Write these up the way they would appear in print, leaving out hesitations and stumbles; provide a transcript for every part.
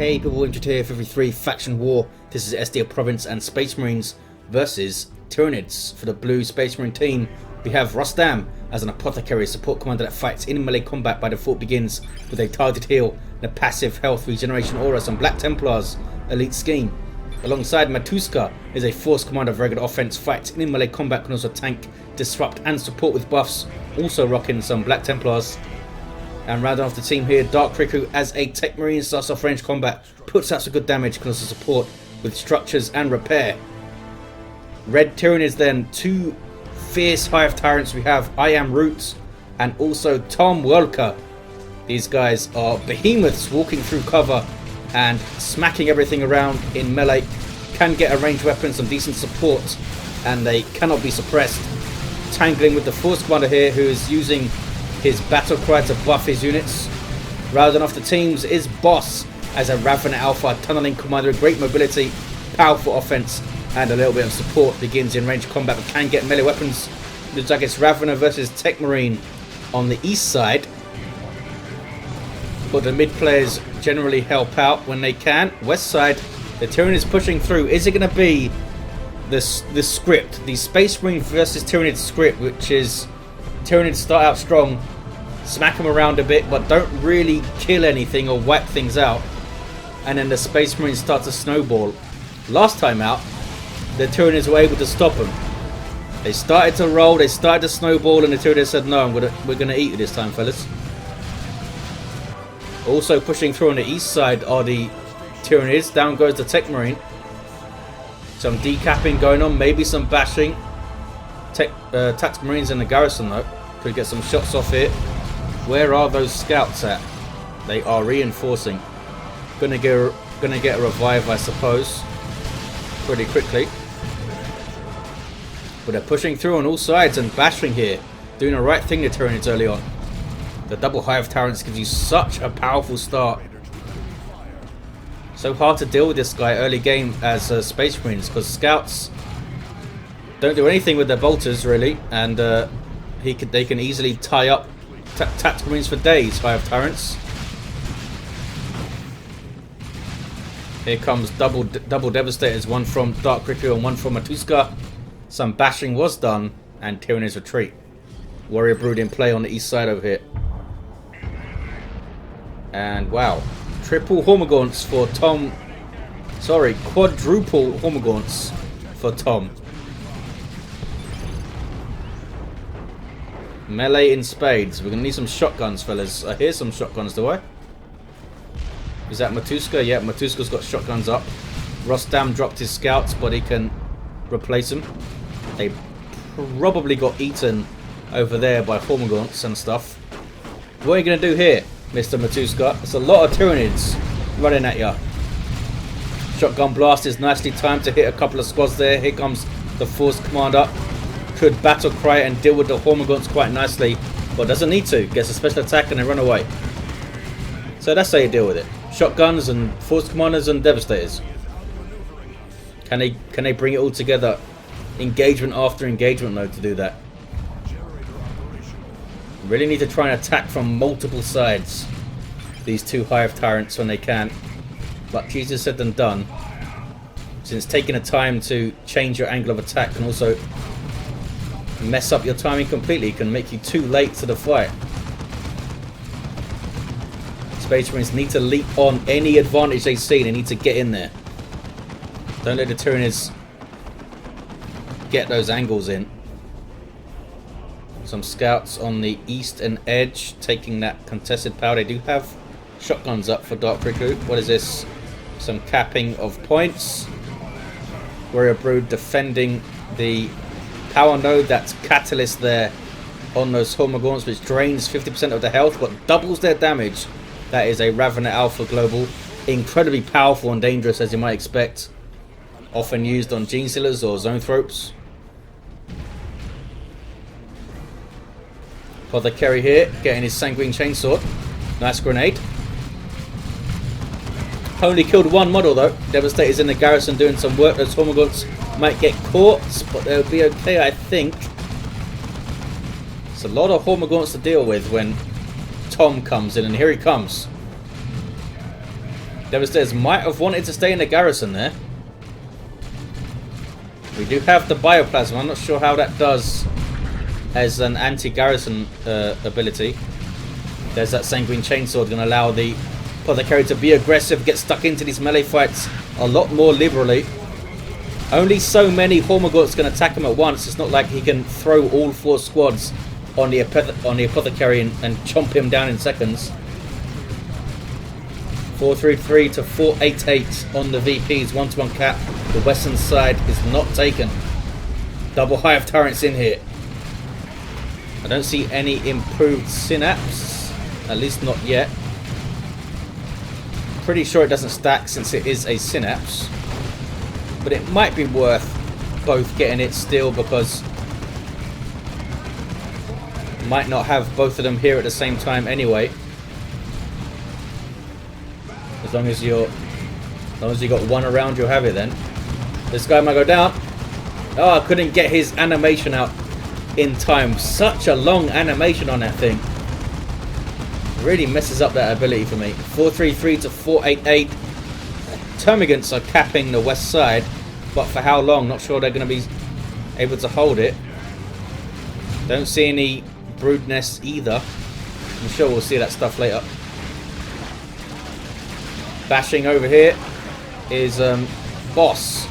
Hey people, Injured here for every faction war. This is Estia Province and Space Marines versus Tyranids. For the blue Space Marine team, we have Rostam as an Apothecary support commander that fights in melee combat by default, begins with a targeted heal and a passive health regeneration aura, some Black Templars elite scheme. Alongside Matouzka is a force commander of regular offense, fights in melee combat, can also tank, disrupt and support with buffs, also rocking some Black Templars. And rounding off the team here, Dark Riku as a Techmarine, starts off range combat, puts out some good damage, can also support with structures and repair. Red Tyranids then, two fierce Hive Tyrants. We have IamRoot and also tom.woehlke. These guys are behemoths walking through cover and smacking everything around in melee. Can get a ranged weapon, some decent support, and they cannot be suppressed. Tangling with the force commander here, who is using his battle cry to buff his units. Rounding off the teams is Boss as a Lictor Alpha tunneling commander, great mobility, powerful offense, and a little bit of support. Begins in range combat but can get melee weapons. Looks like it's Ravana versus Techmarine on the east side, but the mid players generally help out when they can. West side, the Tyranid is pushing through. Is it going to be the script, the Space Marine versus Tyranid script, which is Tyranids start out strong, smack them around a bit, but don't really kill anything or wipe things out, and then the Space Marines start to snowball? Last time out, the Tyranids were able to stop them. They started to roll, they started to snowball, and the Tyranids said, "No, we're gonna eat you this time, fellas." Also pushing through on the east side are the Tyranids. Down goes the Techmarine. Some decapping going on, maybe some bashing. Tactical Marines in the garrison though. Could get some shots off here. Where are those scouts at? They are reinforcing. Gonna get a revive, I suppose, pretty quickly. But they're pushing through on all sides and bashing here. Doing the right thing, the Tyranids, early on. The double Hive Tyrants gives you such a powerful start. So hard to deal with this guy early game as Space Marines, because scouts don't do anything with their bolters really, and they can easily tie up tactical marines for days. Hive Tyrants. Here comes double devastators, one from Dark Riku and one from Matouzka. Some bashing was done, and Tyranids retreat. Warrior Brood in play on the east side over here. And wow, triple Hormagaunts for Tom. Sorry, quadruple Hormagaunts for Tom. Melee in spades. We're going to need some shotguns, fellas. I hear some shotguns, do I? Is that Matouzka? Yeah, Matouzka's got shotguns up. Rostam dropped his scouts, but he can replace them. They probably got eaten over there by Hormagaunts and stuff. What are you going to do here, Mr. Matouzka? It's a lot of Tyranids running at you. Shotgun blast is nicely timed to hit a couple of squads there. Here comes the force commander. Could battle cry and deal with the Hormagaunts quite nicely, but doesn't need to. Gets a special attack and they run away. So that's how you deal with it. Shotguns and force commanders and devastators. Can they bring it all together? Engagement after engagement though to do that. Really need to try and attack from multiple sides, these two Hive Tyrants, when they can. But easier said than done, since taking the time to change your angle of attack can also mess up your timing completely, can make you too late to the fight. Space Marines need to leap on any advantage they see. They need to get in there. Don't let the Tyranids get those angles in. Some scouts on the eastern edge taking that contested power. They do have shotguns up for Dark Riku. What is this? Some capping of points. Warrior Brood defending the power node. That's catalyst there on those Hormagaunts, which drains 50% of the health but doubles their damage. That is a Lictor Alpha global. Incredibly powerful and dangerous, as you might expect. Often used on Gene Stealers or Zoanthropes. Apothecary here, getting his Sanguine Chainsword. Nice grenade. Only killed one model though. Devastator's in the garrison doing some work. Those Hormagaunts might get caught, but they'll be okay, I think. It's a lot of Hormagaunts to deal with when Tom comes in, and here he comes. Devastators might have wanted to stay in the garrison there. We do have the bioplasma. I'm not sure how that does as an anti-garrison ability. There's that sanguine chainsword going to allow the Apothecary to be aggressive, get stuck into these melee fights a lot more liberally. Only so many Hormagaunts can attack him at once. It's not like he can throw all 4 squads on the Apothecary and chomp him down in seconds. 433 to 488 on the VPs, 1-to-1 cap. The western side is not taken. Double Hive Tyrants in here. I don't see any improved synapse, at least not yet. Pretty sure it doesn't stack since it is a synapse, but it might be worth both getting it still, because might not have both of them here at the same time anyway. As long as you got one around, you'll have it then. This guy might go down. Oh, I couldn't get his animation out in time. Such a long animation on that thing. Really messes up that ability for me. 433 to 488. Termagants are capping the west side, but for how long? Not sure they're going to be able to hold it. Don't see any brood nests either. I'm sure we'll see that stuff later. Bashing over here is Boss.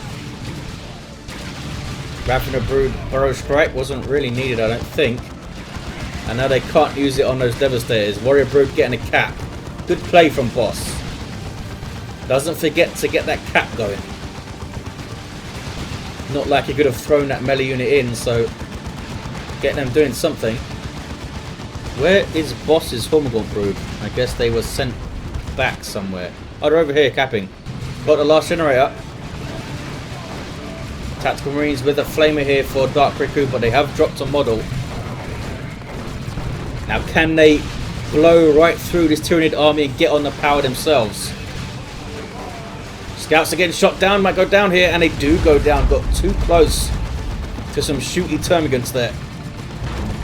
Wrapping a brood burrow strike wasn't really needed, I don't think. And now they can't use it on those Devastators. Warrior Brood getting a cap. Good play from Boss. Doesn't forget to get that cap going. Not like he could have thrown that melee unit in, so getting them doing something. Where is Boss's Hormagaunt Brood? I guess they were sent back somewhere. Oh, they're over here capping. Got the last generator. Tactical Marines with a flamer here for Dark Riku, but they have dropped a model. Now, can they blow right through this Tyranid army and get on the power themselves? Scouts are getting shot down, might go down here, and they do go down. Got too close to some shooty Termagants there.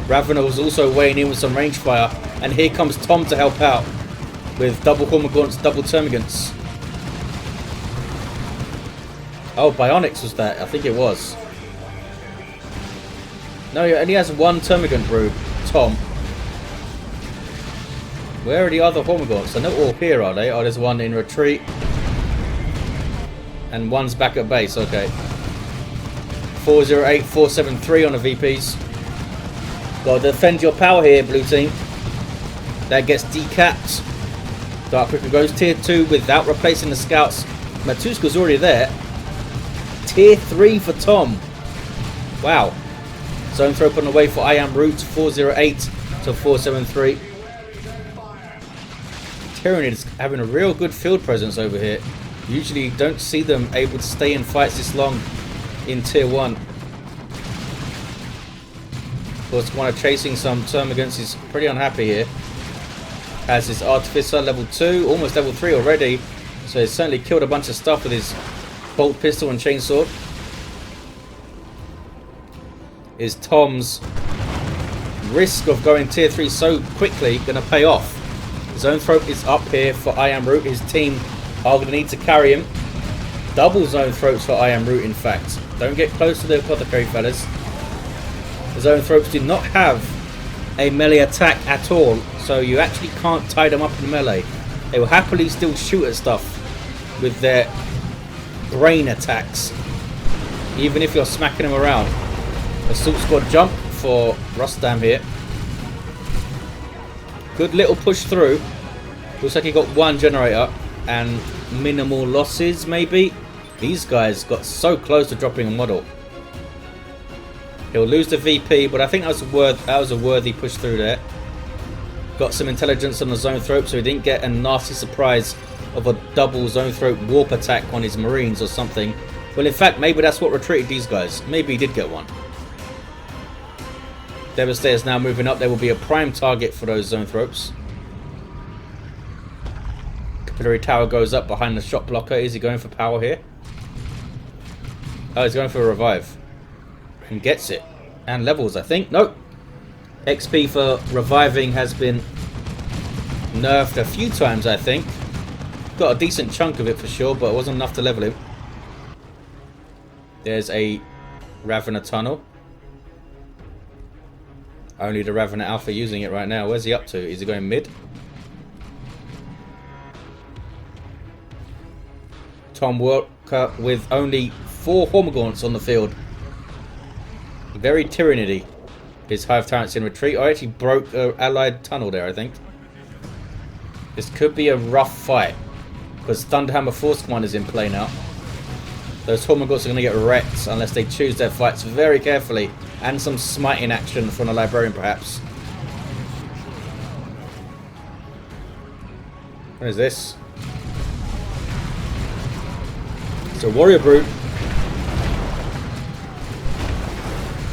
Ravener was also weighing in with some range fire, and here comes Tom to help out with double Hormagaunts, double Termagants. Oh, Bionics was that? I think it was. No, he only has one Termagant Brood, Tom. Where are the other Hormagaunts? They're not all here, are they? Oh, there's one in retreat. And one's back at base, okay. 408, 473 on the VPs. Gotta defend your power here, blue team. That gets decapped. Dark Riku goes tier 2 without replacing the scouts. Matouzka's already there. Tier 3 for Tom. Wow. Zone throw on the way for IamRoot, 408 to 473. Tyranids having a real good field presence over here. Usually don't see them able to stay in fights this long in tier 1. Of course, one of chasing some Termagants is pretty unhappy here. Has his Artificer level 2, almost level 3 already. So he's certainly killed a bunch of stuff with his bolt pistol and chainsword. Is Tom's risk of going tier 3 so quickly going to pay off? Zone Throat is up here for IamRoot. His team are going to need to carry him. Double Zone Throats for IamRoot, in fact. Don't get close to the Apothecary, fellas. The Zone Throats did not have a melee attack at all, so you actually can't tie them up in melee. They will happily still shoot at stuff with their brain attacks, even if you're smacking them around. Assault Squad jump for Rostam here. Good little push through. Looks like he got one generator and minimal losses, maybe. These guys got so close to dropping a model. He'll lose the VP, but I think that was a worthy push through there. Got some intelligence on the Zone Throat, so he didn't get a nasty surprise of a double Zone Throat warp attack on his Marines or something. Well, in fact, maybe that's what retreated these guys. Maybe he did get one. Devastator's now moving up. There will be a prime target for those Zone Throats. Capillary Tower goes up behind the shot blocker. Is he going for power here? Oh, he's going for a revive. And gets it. And levels, I think. Nope. XP for reviving has been nerfed a few times, I think. Got a decent chunk of it for sure, but it wasn't enough to level him. There's a Ravener tunnel. Only the Ravener Alpha using it right now. Where's he up to? Is he going mid? Tom.woehlke with only 4 Hormagaunts on the field. Very Tyranidy. His Hive Tyrant's in retreat. I actually broke an allied tunnel there, I think. This could be a rough fight. Because Thunderhammer Force Command is in play now. Those Hormagaunts are going to get wrecked unless they choose their fights very carefully. And some smiting action from a Librarian, perhaps. What is this? It's a Warrior Brood.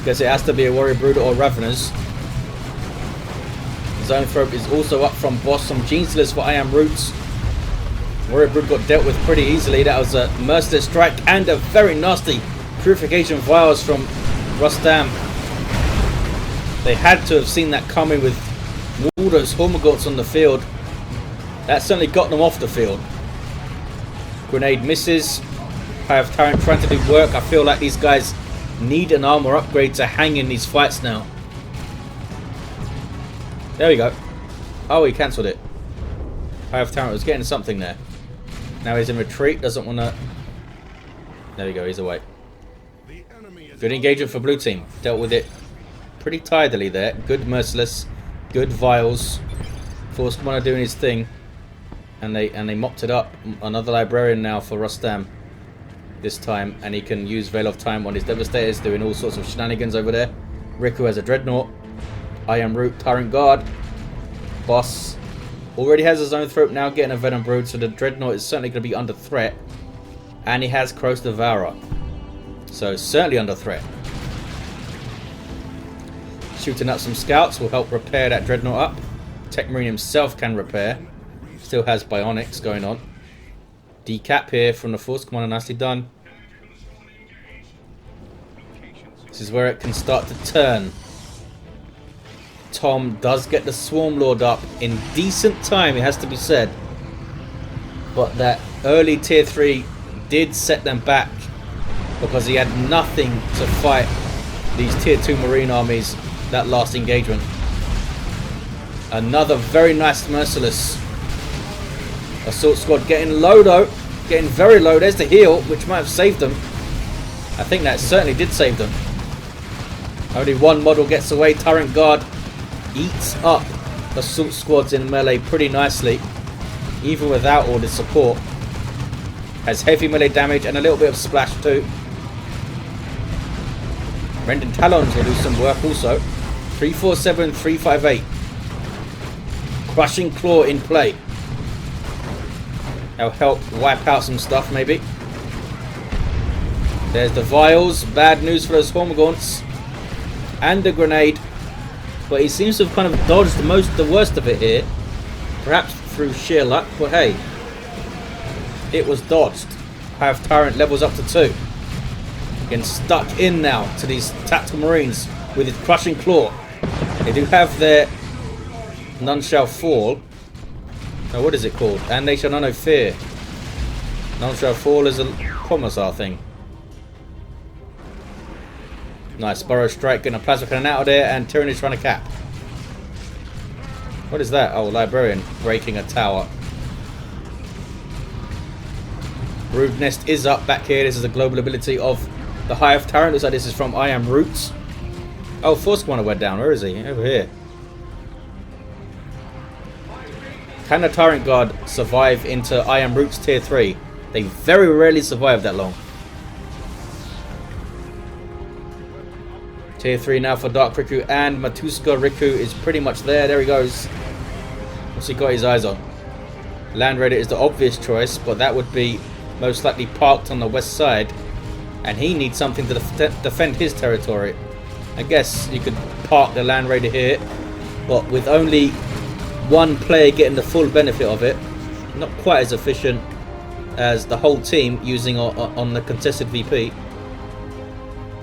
Guess it has to be a Warrior Brood or Raveners. Zoanthrope is also up from boss. Some Gene Stealers for IamRoot. Warrior Brood got dealt with pretty easily. That was a Merciless Strike and a very nasty Purification Vials from Rostam. They had to have seen that coming with all those Hormagaunts on the field. That certainly got them off the field. Grenade misses. Hive Tyrant trying to do work. I feel like these guys need an armor upgrade to hang in these fights now. There we go. Oh, he cancelled it. Hive Tyrant was getting something there. Now he's in retreat. Doesn't want to... There we go. He's away. Good engagement for blue team. Dealt with it pretty tidily there. Good Merciless. Good Vials. Force Commander doing his thing. And they mopped it up. Another Librarian now for Rostam. This time. And he can use Veil of Time on his Devastators. Doing all sorts of shenanigans over there. Riku has a Dreadnought. IamRoot Tyrant Guard. Boss. Already has his own throat now, getting a Venom Brood, so the Dreadnought is certainly going to be under threat. And he has Cross Devourer. So certainly under threat. Shooting up some scouts will help repair that Dreadnought up. Techmarine himself can repair. Still has Bionics going on. Decap here from the Force Commander, nicely done. This is where it can start to turn. Tom does get the Swarm Lord up in decent time, it has to be said. But that early tier 3 did set them back because he had nothing to fight these tier 2 Marine armies that last engagement. Another very nice Merciless Assault Squad getting low though, getting very low. There's the heal, which might have saved them. I think that certainly did save them. Only one model gets away. Tyrant Guard eats up assault squads in melee pretty nicely, even without all this support. Has heavy melee damage and a little bit of splash too. Rending Talons will do some work also. 347, 358. Crushing Claw in play. That'll help wipe out some stuff maybe. There's the Vials. Bad news for those Hormagaunts. And the Grenade. But he seems to have kind of dodged the worst of it here. Perhaps through sheer luck, but hey. It was dodged. Hive Tyrant levels up to 2. Getting stuck in now to these tactical Marines with his Crushing Claw. They do have their None Shall Fall. Now what is it called? And They Shall Know No Fear. None Shall Fall is a Commissar thing. Nice, Burrow Strike, getting a Plasma Cannon out of there, and Tyranid trying to cap. What is that? Oh, Librarian breaking a tower. Brood Nest is up back here. This is a global ability of the Hive Tyrant. Looks like this is from IamRoot. Oh, Force Commander went down. Where is he? Over here. Can the Tyrant Guard survive into IamRoot's tier 3? They very rarely survive that long. Tier 3 now for Dark Riku and Matouzka. Riku is pretty much there. There he goes. What's he got his eyes on? Land Raider is the obvious choice, but that would be most likely parked on the west side. And he needs something to defend his territory. I guess you could park the Land Raider here, but with only one player getting the full benefit of it, not quite as efficient as the whole team using on the contested VP.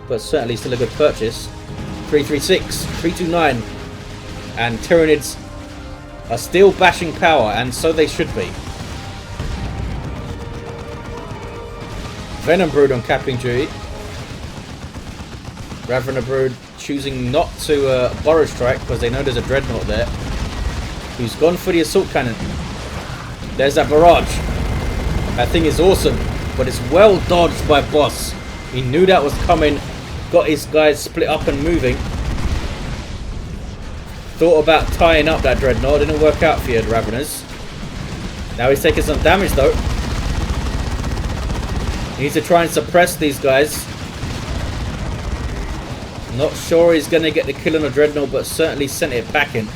But certainly still a good purchase. 336, 329, and Tyranids are still bashing power, and so they should be. Venom Brood on capping duty. Ravener Brood choosing not to Burrow Strike because they know there's a Dreadnought there. Who's gone for the Assault Cannon. There's that barrage. That thing is awesome, but it's well dodged by Boss. He knew that was coming. Got his guys split up and moving. Thought about tying up that Dreadnought. Didn't work out for you, Raveners. Now he's taking some damage though. He needs to try and suppress these guys. Not sure he's going to get the kill on the Dreadnought, but certainly sent it back in.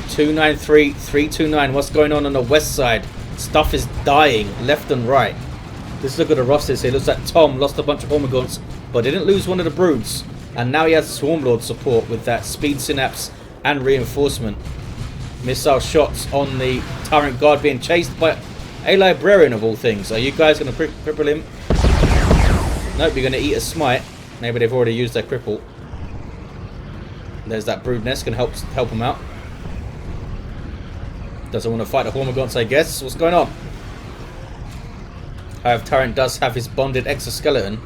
293, 329. What's going on the west side? Stuff is dying left and right. Let's look at the rosters here. Looks like Tom lost a bunch of Hormagaunts, but didn't lose one of the Broods. And now he has Swarmlord support with that Speed Synapse and Reinforcement. Missile shots on the Tyrant Guard being chased by a Librarian of all things. Are you guys going to cripple him? Nope, you're going to eat a Smite. Maybe they've already used their cripple. There's that Brood Nest, can help him out. Doesn't want to fight the Hormagaunts, I guess. What's going on? Hive Tyrant does have his bonded exoskeleton.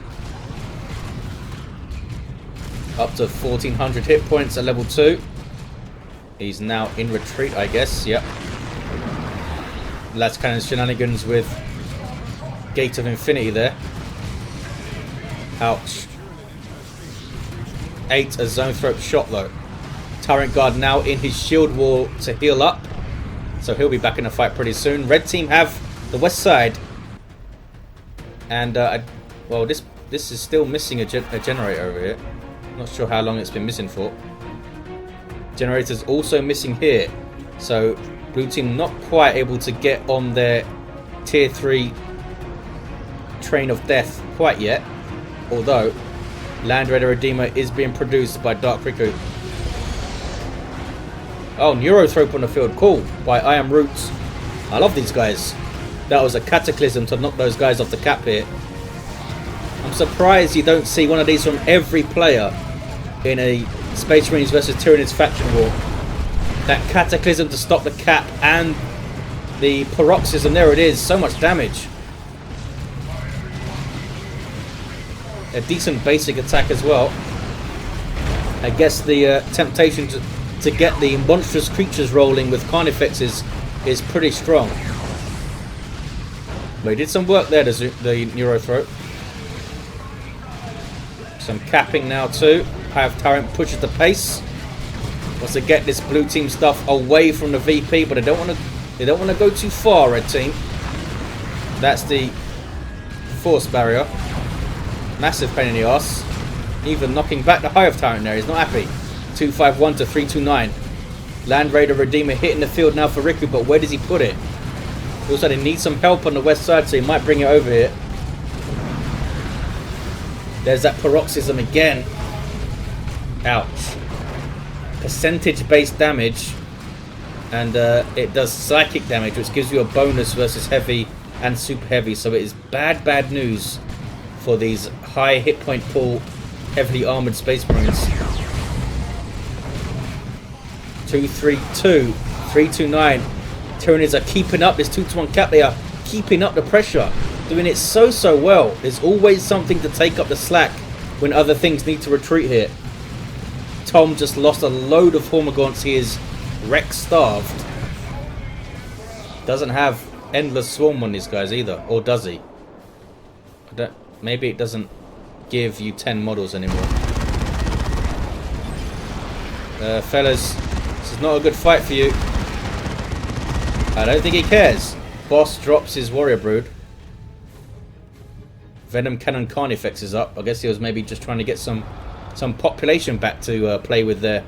Up to 1400 hit points at level 2. He's now in retreat, I guess. Yep. Last Cannon shenanigans with Gate of Infinity there. Ouch. 8 a Zone Throat shot though. Tyrant Guard now in his shield wall to heal up. So he'll be back in the fight pretty soon. Red team have the west side. And, well, this is still missing a generator over here. Not sure how long it's been missing for. Generator's also missing here. So, blue team not quite able to get on their tier 3 train of death quite yet. Although, Land Raider Redeemer is being produced by Dark Riku. Oh, Neurothrope on the field. Cool. By IamRoot. I love these guys. That was a cataclysm to knock those guys off the cap here. I'm surprised you don't see one of these from every player in a Space Marines versus Tyranids faction war. That cataclysm to stop the cap and the paroxysm. There it is. So much damage. A decent basic attack as well. I guess the temptation to get the monstrous creatures rolling with Carnifex is pretty strong. But he did some work there, the Neurothrope. Some capping now too. Hive Tyrant pushes the pace. Wants to get this blue team stuff away from the VP, but they don't want to go too far, red team. That's the force barrier. Massive pain in the ass. Even knocking back the Hive Tyrant there. He's not happy. 251 to 329. Land Raider Redeemer hitting the field now for Riku, but where does he put it? Also, they need some help on the west side, so he might bring it over here. There's that paroxysm again. Ouch. Percentage-based damage, and it does psychic damage, which gives you a bonus versus heavy and super heavy. So it is bad news for these high hit point pool, heavily armored Space Marines. 232, 329. Tyranids are keeping up this 2-to-1 cap. They are keeping up the pressure, doing it so well. There's always something to take up the slack when other things need to retreat here. Tom just lost a load of Hormagaunts. He is wreck starved. Doesn't have endless swarm on these guys either, or does he? Maybe it doesn't give you 10 models anymore. Fellas, this is not a good fight for you. I don't think he cares. Boss drops his Warrior Brood. Venom Cannon Carnifex is up. I guess he was maybe just trying to get some population back to play with there.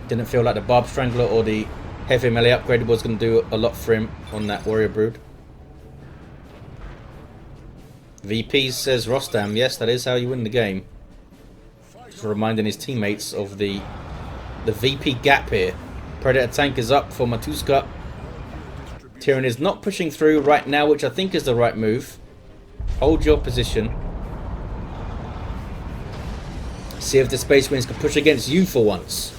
Didn't feel like the Barb Strangler or the Heavy Melee upgrade was going to do a lot for him on that Warrior Brood. VP says Rostam. Yes, that is how you win the game. Just reminding his teammates of the VP gap here. Predator tank is up for Matouzka. Tyranid is not pushing through right now, which I think is the right move. Hold your position. See if the Space Marines can push against you for once.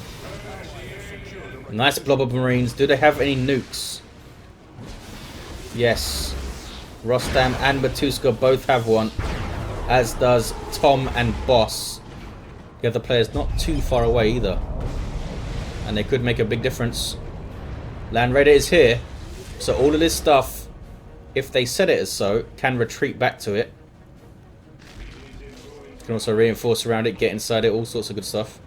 Nice blob of Marines. Do they have any nukes? Yes. Rostam and Matouzka both have one, as does Tom and Boss. The other player's not too far away either, and they could make a big difference. Land Raider is here, so all of this stuff, if they set it as so, can retreat back to it. Can also reinforce around it, get inside it, all sorts of good stuff.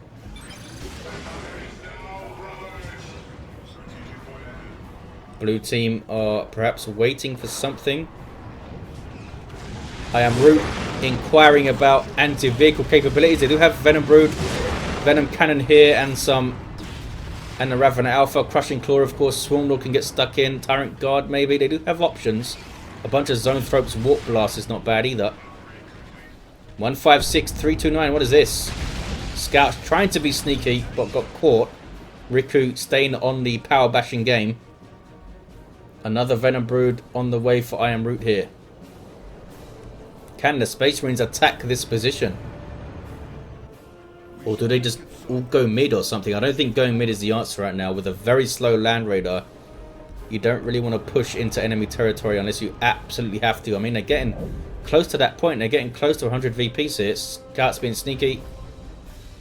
Blue team are perhaps waiting for something. IamRoot inquiring about anti-vehicle capabilities. They do have Venom Brood, Venom Cannon here, and the Lictor Alpha, Crushing Claw, of course. Swarmlord can get stuck in. Tyrant Guard, maybe. They do have options. A bunch of Zone Thropes. Warp Blast is not bad either. 156, 329. What is this? Scouts trying to be sneaky, but got caught. Riku staying on the power bashing game. Another Venom Brood on the way for IamRoot here. Can the Space Marines attack this position? Or do they just all go mid or something? I don't think going mid is the answer right now. With a very slow Land Raider, you don't really want to push into enemy territory unless you absolutely have to. I mean, they're getting close to that point. They're getting close to 100 VPs here. Scouts being sneaky,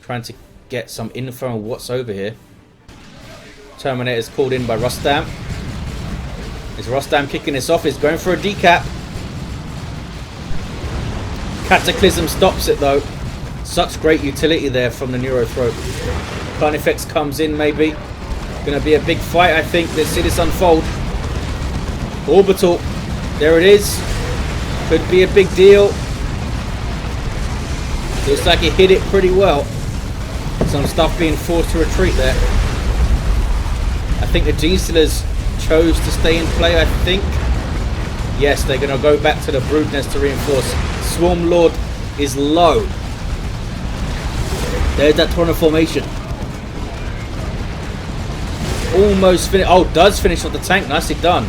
trying to get some info on what's over here. Terminator is called in by Rostam. Is Rostam kicking this off? He's going for a decap. Cataclysm stops it though. Such great utility there from the Neurothrope. Carnifex comes in maybe. Gonna be a big fight, I think. Let's see this unfold. Orbital. There it is. Could be a big deal. Looks like he hit it pretty well. Some stuff being forced to retreat there. I think the G-Stealers chose to stay in play, I think. Yes, they're going to go back to the Brood Nest to reinforce. Swarmlord is low. There's that Torrent formation. Almost finished. Oh, does finish off the tank. Nicely done.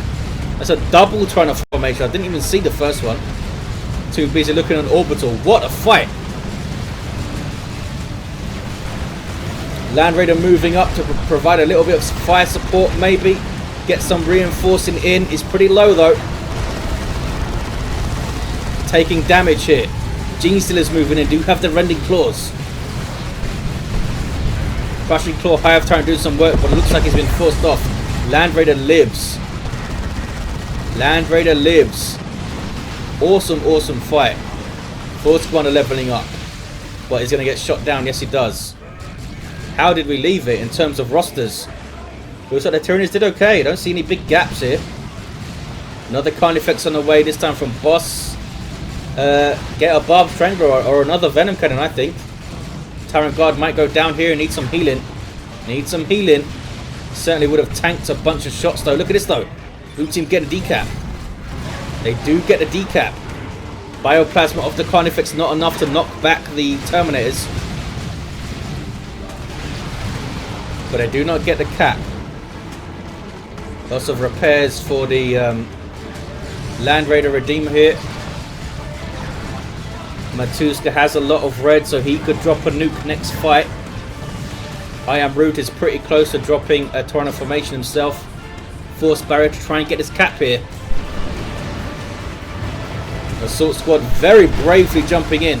That's a double Torrent formation. I didn't even see the first one. Too busy looking on Orbital. What a fight. Land Raider moving up to provide a little bit of fire support maybe. Get some reinforcing in. Is pretty low though. Taking damage here. Gene-Stealers moving in. Do have the Rending Claws. Crushing Claw, Hive Tyrant doing some work, but it looks like he's been forced off. Land Raider lives. Land Raider lives. Awesome, awesome fight. Force Commander leveling up. But he's going to get shot down. Yes, he does. How did we leave it in terms of rosters? Looks like the Tyranids did okay. Don't see any big gaps here. Another Carnifex on the way, this time from Boss. Get a Barb Strangler or another Venom Cannon, I think. Tyrant Guard might go down here and need some healing. Need some healing. Certainly would have tanked a bunch of shots though. Look at this though. Blue team get a decap. They do get a decap. Bioplasma of the Carnifex not enough to knock back the Terminators. But they do not get the cap. Lots of repairs for the Land Raider Redeemer here. Matouzka has a lot of red, so he could drop a nuke next fight. IamRoot is pretty close to dropping a Torrent formation himself. Force barrier to try and get his cap here. Assault squad very bravely jumping in.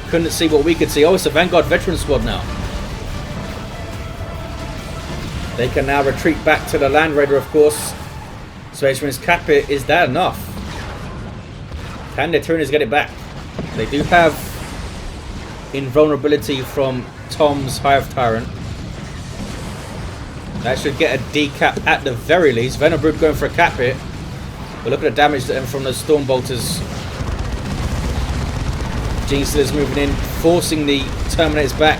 Couldn't see what we could see. Oh, it's a Vanguard veteran squad now. They can now retreat back to the Land Raider, of course. Space Marines cap it. Is that enough? Can the Tyranids get it back? They do have invulnerability from Tom's Hive Tyrant. That should get a decap at the very least. Venom Brood going for a cap hit. But look at the damage from those Storm Bolters. Gene-Stealers moving in, forcing the Terminators back.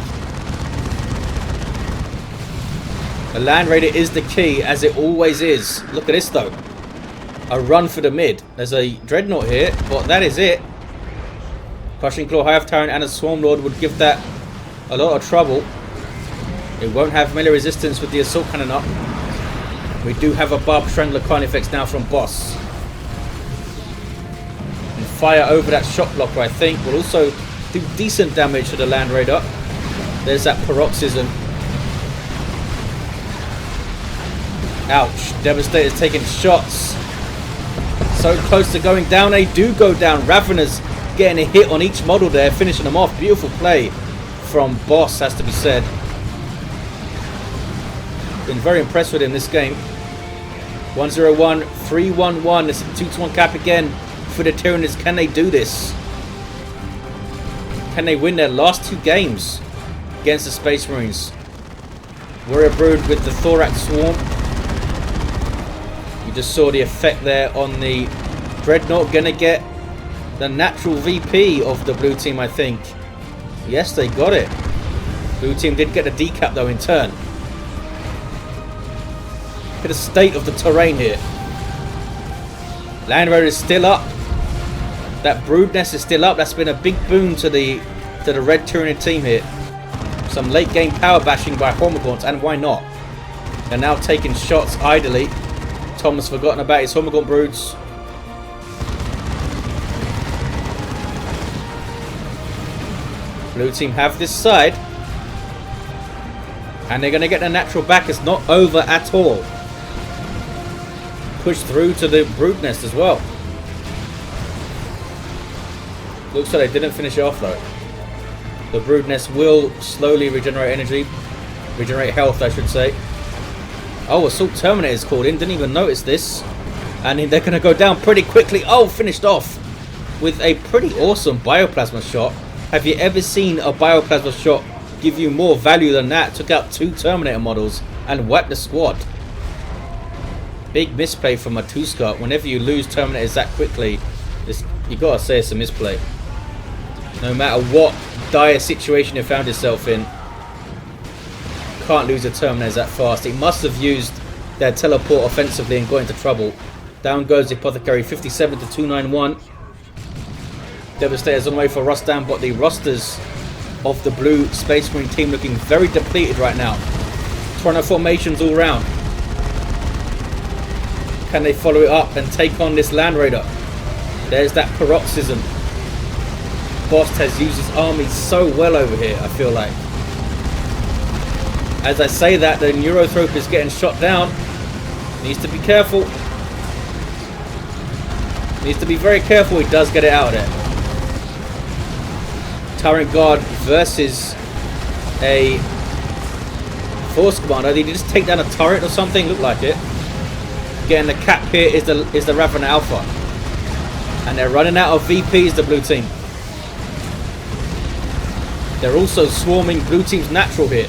The Land Raider is the key, as it always is. Look at this though. A run for the mid. There's a Dreadnought here, but that is it. Crushing Claw, Hive Tyrant and a Swarmlord would give that a lot of trouble. It won't have melee resistance with the Assault Cannon up. We do have a Barb Strangler Carnifex now from Boss. And fire over that Shock Blocker, I think, will also do decent damage to the Land Raider. There's that Paroxysm. Ouch. Devastator's taking shots. So close to going down. They do go down. Ravenous getting a hit on each model there, finishing them off. Beautiful play from Boss, has to be said. Been very impressed with him this game. 1-0-1, 3-1-1. It's a 2-1 cap again for the Tyranids. Can they do this? Can they win their last 2 games against the Space Marines? Warrior Brood with the Thorax Swarm. You just saw the effect there on the Dreadnought. Gonna get the natural VP of the blue team, I think. Yes, they got it. Blue team did get the decap though in turn. Look at the state of the terrain here. Land Raider is still up. That brood nest is still up. That's been a big boon to the red Tyranid team here. Some late game power bashing by Hormagaunts, and why not? They're now taking shots idly. Tom has forgotten about his Hormagaunt broods. Blue team have this side. And they're going to get the natural back. It's not over at all. Push through to the brood nest as well. Looks like they didn't finish it off though. The brood nest will slowly regenerate energy. Regenerate health, I should say. Oh, Assault Terminator is called in. Didn't even notice this. And they're going to go down pretty quickly. Oh, finished off with a pretty awesome Bioplasma shot. Have you ever seen a Bioplasma shot give you more value than that? Took out 2 Terminator models and wiped the squad. Big misplay from Matouzka. Whenever you lose Terminators that quickly, you gotta say it's a misplay. No matter what dire situation you found yourself in, can't lose a Terminators that fast. He must have used their teleport offensively and got into trouble. Down goes the Apothecary, 57 to 291. Devastators on the way for Rostam, but the rosters of the blue Space Marine team looking very depleted right now. Toronto formations all round. Can they follow it up and take on this Land Raider? There's that paroxysm. Boss has used his army so well over here, I feel like. As I say that, the Neurothrope is getting shot down. Needs to be careful. Needs to be very careful. He does get it out of there. Tyrant Guard versus a Force Commander. Did he just take down a turret or something? Looked like it. Getting the cap here is the Lictor Alpha. And they're running out of VPs, the blue team. They're also swarming blue team's natural here.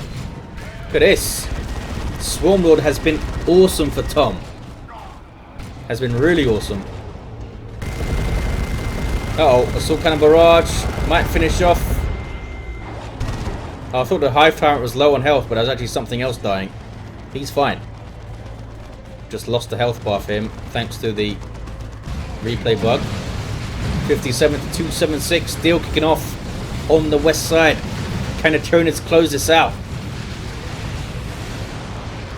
Look at this. Swarmlord has been awesome for Tom. Has been really awesome. Uh-oh, Assault Cannon Barrage. Might finish off. Oh, I thought the Hive Tyrant was low on health, but there's actually something else dying. He's fine. Just lost the health bar for him, thanks to the replay bug. 57 to 276. Deal kicking off on the west side. Can the Tyranids close this out?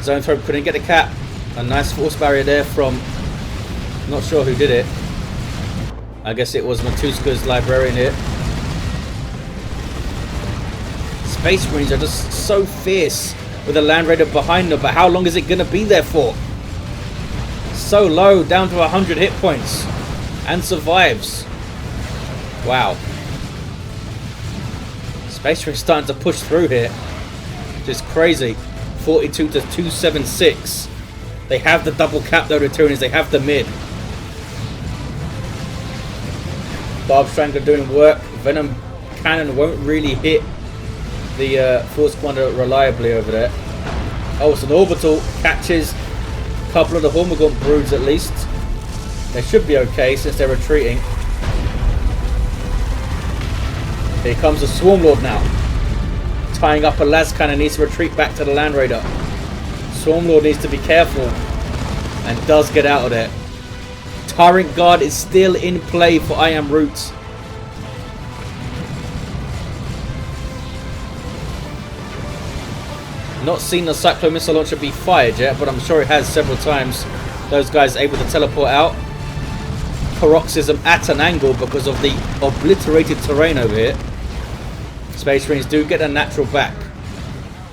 Zone Throw couldn't get the cap. A nice force barrier there from... not sure who did it. I guess it was Matouzka's librarian here. Space Marines are just so fierce with a Land Raider behind them, but how long is it going to be there for? So low, down to 100 hit points. And survives. Wow. Space Marines starting to push through here. Just crazy. 42 to 276. They have the double cap though, the Tyranids. They have the mid. Barb Strangler doing work. Venom Cannon won't really hit the Force Commander reliably over there. Oh, it's an orbital. Catches a couple of the Hormagaunt broods at least. They should be okay since they're retreating. Here comes the Swarmlord now. Tying up a las cannon, needs to retreat back to the Land Raider. Swarmlord needs to be careful and does get out of there. Tyrant Guard is still in play for IamRoot. Not seen the Cyclone Missile Launcher be fired yet, but I'm sure it has several times. Those guys able to teleport out. Paroxysm at an angle because of the obliterated terrain over here. Space Marines do get a natural back.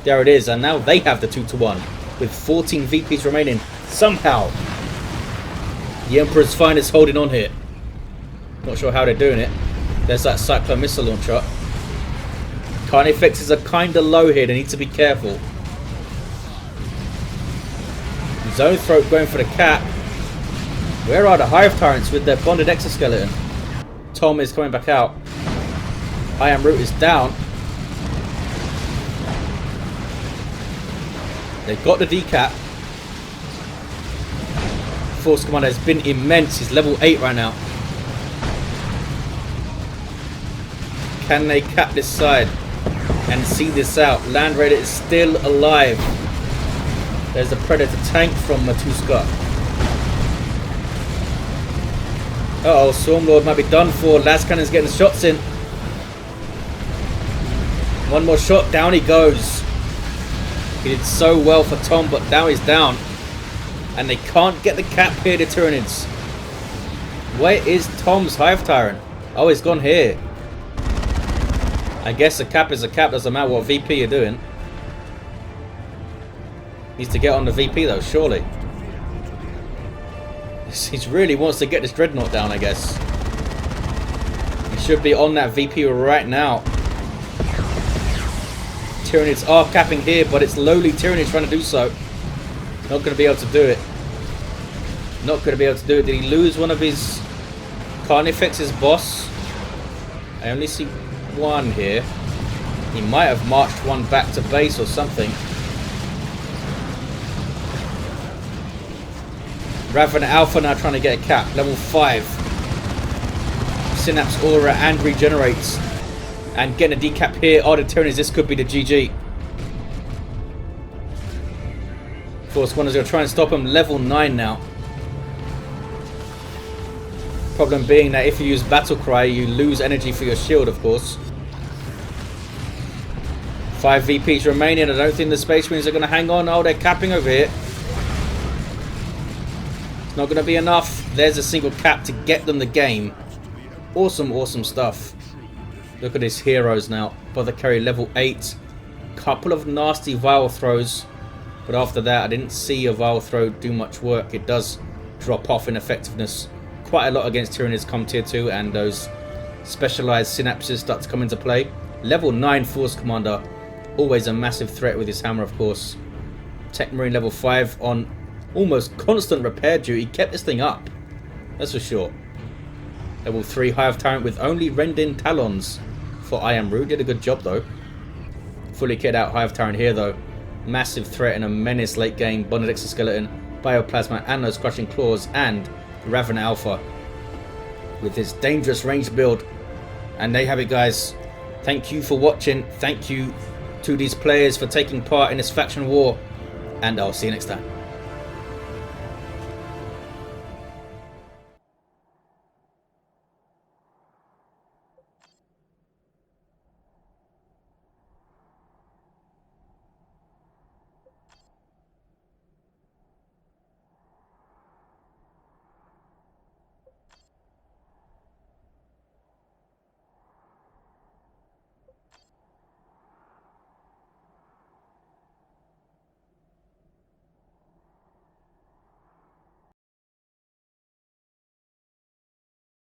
There it is, and now they have the 2-1 with 14 VPs remaining. Somehow The Emperor's Finest holding on here. Not sure how they're doing it. There's that Cyclone missile launcher. Carnifexes are kinda low here, they need to be careful. Zone Throat going for the cap. Where are the Hive Tyrants with their bonded exoskeleton? Tom is coming back out. IamRoot is down. They've got the decap. Force Commander has been immense. He's level 8 right now. Can they cap this side and see this out? Land Raider is still alive. There's a Predator tank from Matouzka. Uh-oh, Swarmlord might be done for. Lascannon's getting the shots in. One more shot, down he goes. He did so well for Tom, but now he's down. And they can't get the cap here, the Tyranids. Where is Tom's Hive Tyrant? Oh, he's gone here. I guess a cap is a cap, doesn't matter what VP you're doing. Needs to get on the VP though, surely. He really wants to get this Dreadnought down, I guess. He should be on that VP right now. Tyranids are capping here, but it's lowly Tyranids trying to do so. Not going to be able to do it. Not going to be able to do it. Did he lose one of his Carnifex's boss? I only see one here. He might have marched one back to base or something. Lictor Alpha now trying to get a cap. Level 5. Synapse Aura and regenerates. And getting a decap here. Oh, the Tyranids, this could be the GG. Force Commander's going to try and stop him. Level 9 now. Problem being that if you use Battle Cry, you lose energy for your shield, of course. 5 VPs remaining. I don't think the Space Marines are going to hang on. Oh, they're capping over here. It's not going to be enough. There's a single cap to get them the game. Awesome, awesome stuff. Look at his heroes now. Apothecary level 8. Couple of nasty Vile Throws. But after that, I didn't see a Vile Throw do much work. It does drop off in effectiveness quite a lot against Tyranids come tier 2. And those specialized synapses start to come into play. Level 9 Force Commander. Always a massive threat with his hammer, of course. Techmarine level 5 on almost constant repair duty. Kept this thing up. That's for sure. Level 3 Hive Tyrant with only Rendin Talons for IamRoot. Did a good job though. Fully kitted out Hive Tyrant here though. Massive threat and a menace late game. Bonded Exoskeleton, Bioplasma and those Crushing Claws, and Lictor Alpha with this dangerous range build. And there you have it, guys. Thank you for watching. Thank you to these players for taking part in this faction war. And I'll see you next time.